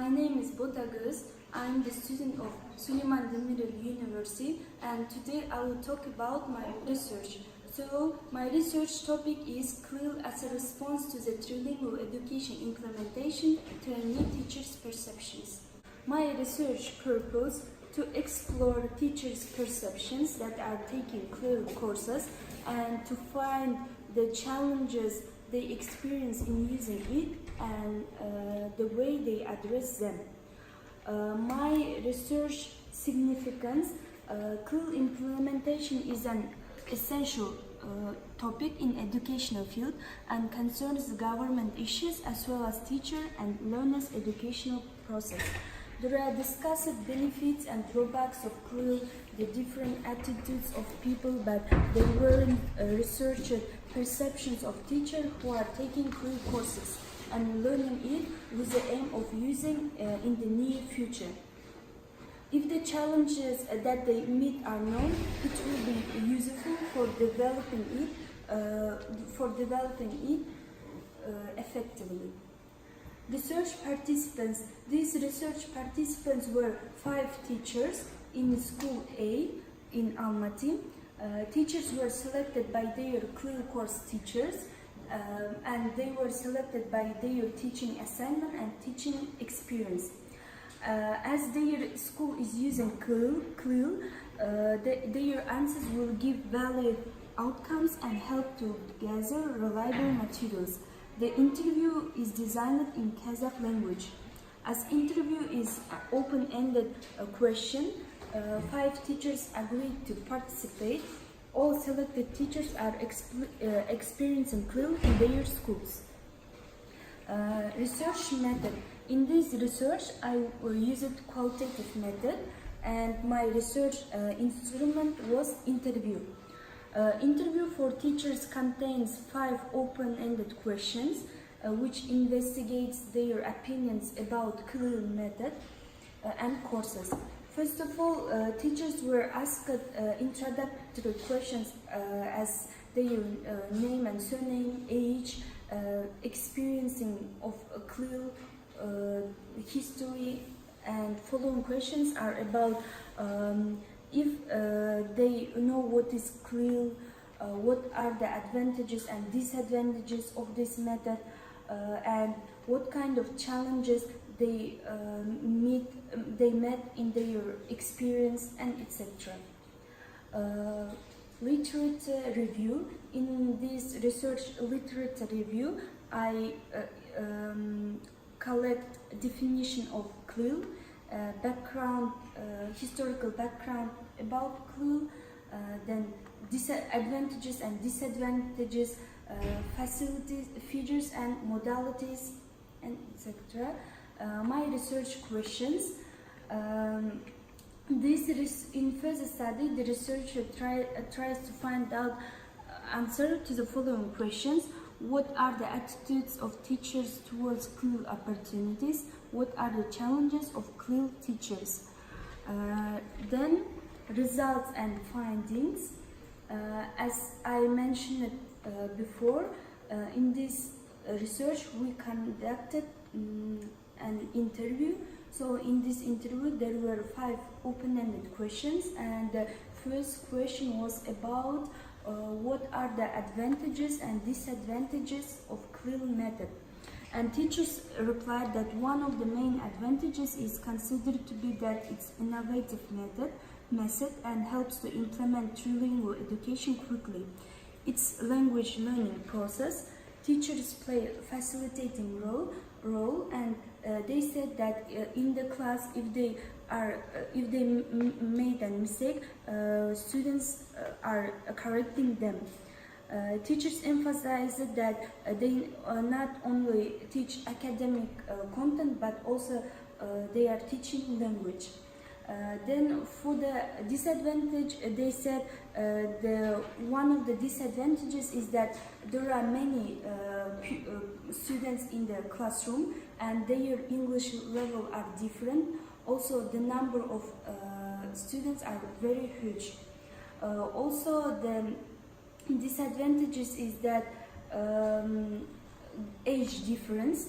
My name is Bodagöz. I am the student of Süleyman Demirel University, and today I will talk about my research. So, my research topic is CLIL as a response to the trilingual education implementation, trainee teachers' perceptions. My research purpose to explore teachers' perceptions that are taking CLIL courses and to find the challenges they experience in using it and the way they address them. My research significance, CLIL implementation is an essential topic in educational field and concerns government issues as well as teacher and learners' educational process. There are discussed benefits and drawbacks of CLIL, the different attitudes of people, but there weren't researched perceptions of teachers who are taking CLIL courses and learning it with the aim of using in the near future. If the challenges that they meet are known, it will be useful for developing it effectively. Research participants. These research participants were 5 teachers in School A in Almaty. Teachers were selected by their CLIL course teachers and they were selected by their teaching assignment and teaching experience. As their school is using CLIL, their answers will give valid outcomes and help to gather reliable materials. The interview is designed in Kazakh language. As interview is an open-ended question, 5 teachers agreed to participate. All selected teachers are experiencing CLIL in their schools. Research method. In this research, I used qualitative method, and my research instrument was interview. Interview for teachers contains 5 open-ended questions which investigates their opinions about CLIL method and courses. First of all, teachers were asked introductory questions as their name and surname, age, experiencing of CLIL, history, and following questions are about if they know what is CLIL, what are the advantages and disadvantages of this method, and what kind of challenges they met in their experience, and etc. Literature review. In this research literature review, I collect definition of CLIL, background, historical background about CLIL, then advantages and disadvantages, facilities, features and modalities, and etc. My research questions. In first study, the researcher tries to find out answer to the following questions. What are the attitudes of teachers towards CLIL opportunities? What are the challenges of CLIL teachers? Then results and findings. As I mentioned before, in this research we conducted an interview. So in this interview there were 5 open-ended questions, and the first question was about what are the advantages and disadvantages of CLIL method. And teachers replied that one of the main advantages is considered to be that it's innovative method and helps to implement trilingual education quickly. It's language learning process. Teachers play a facilitating role, and they said that in the class, if they made a mistake, students are correcting them. Teachers emphasize that they not only teach academic content, but also they are teaching language. Then for the disadvantage, they said one of the disadvantages is that there are many students in the classroom and their English level are different. Also, the number of students are very huge. Also, the disadvantages is that age difference.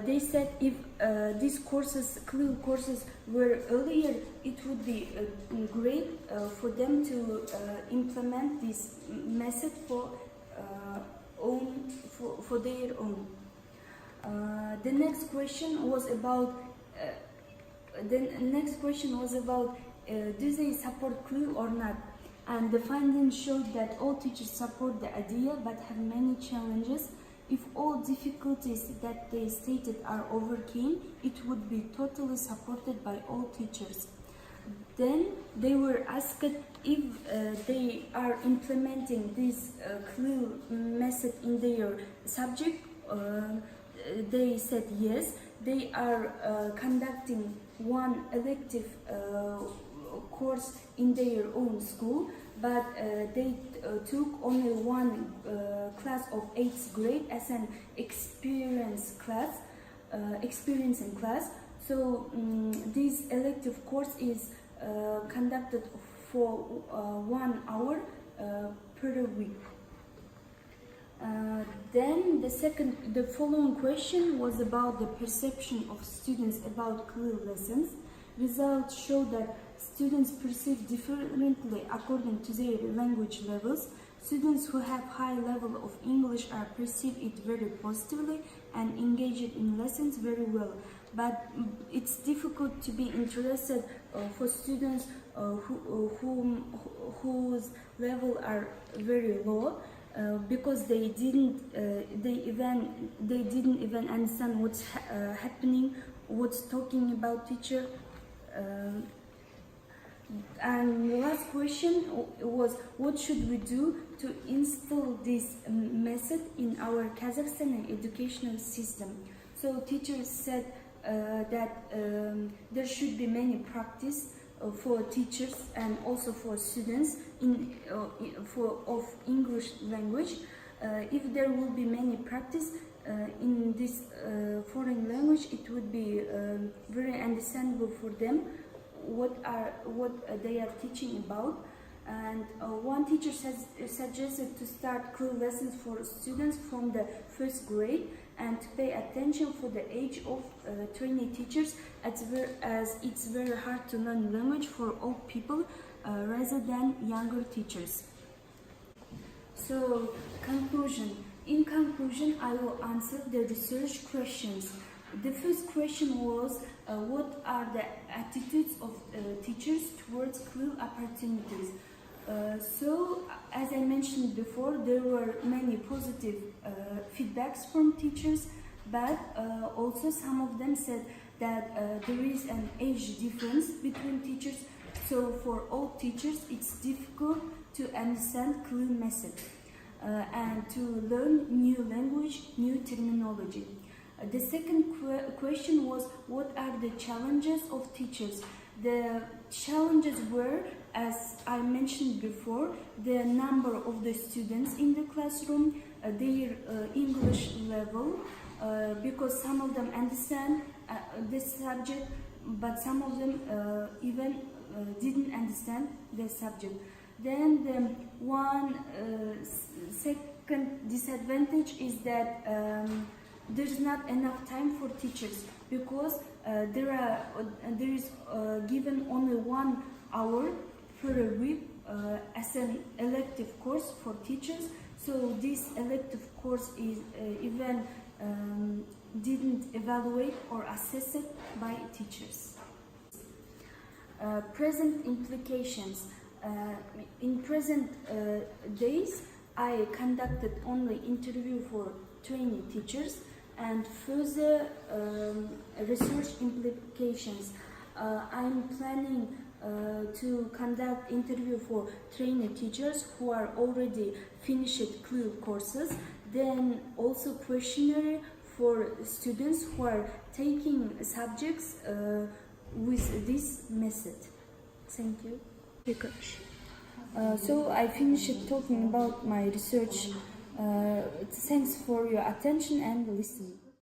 They said if these courses, CLIL courses, were earlier, it would be great for them to implement this method for their own. The next question was about do they support CLIL or not? And the findings showed that all teachers support the idea but have many challenges. If all difficulties that they stated are overcame, it would be totally supported by all teachers. Then they were asked if they are implementing this CLIL method in their subject. They said yes. They are conducting one elective course in their own school, but they took only one class of 8th grade as an experiencing class. So this elective course is conducted for 1 hour per week. Then the following question was about the perception of students about CLIL lessons. Results show that students perceive differently according to their language levels. Students who have high level of English are perceive it very positively and engaged in lessons very well. But it's difficult to be interested for students whose level are very low. Because they didn't even understand what's happening, what's talking about teacher. And the last question was, what should we do to install this method in our Kazakhstani educational system? So teachers said that there should be many practice for teachers and also for students of English language. If there will be many practice in this foreign language, it would be very understandable for them what they are teaching about. And one teacher suggested to start CLIL lessons for students from the 1st grade and to pay attention for the age of trainee teachers, as it's very hard to learn language for old people rather than younger teachers. So, conclusion. In conclusion, I will answer the research questions. The first question was, what are the attitudes of teachers towards CLIL opportunities? So, as I mentioned before, there were many positive feedbacks from teachers, but also some of them said that there is an age difference between teachers. So, for all teachers, it's difficult to understand CLIL method and to learn new language, new terminology. The second question was, what are the challenges of teachers? The challenges were, as I mentioned before, the number of the students in the classroom, their English level, because some of them understand this subject, but some of them even didn't understand the subject. Then the second disadvantage is that there's not enough time for teachers, because there is given only 1 hour per week as an elective course for teachers. So this elective course is even didn't evaluate or assess it by teachers. Present implications. In present days, I conducted only interview for trainee teachers, and further research implications. I'm planning to conduct interview for trainee teachers who are already finished CLIL courses, then also questionnaire for students who are taking subjects with this method. Thank you. So I finished talking about my research. Thanks for your attention and listening.